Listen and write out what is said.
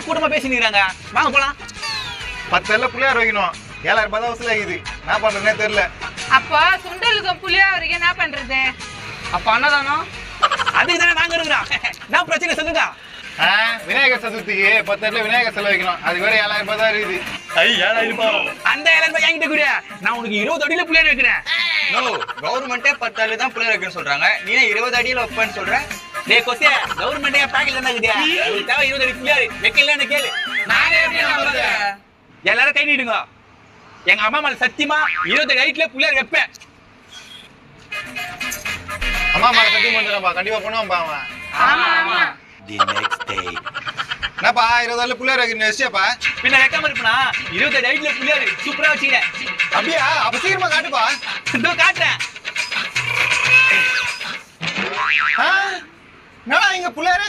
கூட்டமா பேசிக்கிறாங்க. வாங்க போலாம். 10 எல்லாம் புள்ளியார் வைக்கணும். 7000 ரூபாய் தான் வசூல் ஆகுது. என்ன பண்றதுனே தெரியல. அப்போ சுண்டலுக்கு புளியா வரைக்கும் என்ன பண்றது? அப்ப அன்னதானம் அதுக்கு தானே நாங்க இருக்கிறோம். நான் பிரச்சனை சொல்லுங்க. விநாயகர் சதுர்த்திக்கு 10 இடத்துல விநாயகர் செலவு வைக்கணும். அதுக்கு வேற 7000 ரூபாய் தான் இருக்குது. 7000 ரூபாய். அந்த 7000 ரூபாய் என்கிட்ட குடியா. நான் உனக்கு 20 அடியில புளியார் வைக்கிறேன். நோ கவர்மெண்டே 10 அடி தான் புள்ளியார் வைக்கணும்னு சொல்றாங்க. நீ 20 அடியில வைப்பேன்னு சொல்ற. டேய் கொஸ்டியா, கவர்மெண்டே பாக்கெட்ல தான குடியா. உங்களுக்கு தேவை 20 அடி புளியார். வைக்கலன்னு கேளு. நானே எப்படி நம்புறது? எல்லாரும் கை நீட்டுங்க. எங்க அம்மா மேல சத்தியமா 20 அடி ஹைட்ல புளியார் வைப்பேன். அம்மா மேல சத்தியம் பண்றேன்ப்பா. கண்டிப்பா பண்ணுவான்பா அவன். ஆமா ஆமா. The next day. என்னப்பா 20 இடத்துல புள்ளியார் வைக்கணும் வச்சியாப்பா? பின்ன வைக்காம இருப்பனா 20 அடி ஹைட்ல புளியார் சூப்பரா வச்சிக்கிறேன். அப்படியா? அப்ப சீக்கிரமா காட்டுப்பா. இதோ காட்டுறேன். என்னடா இங்க புள்ளியாரே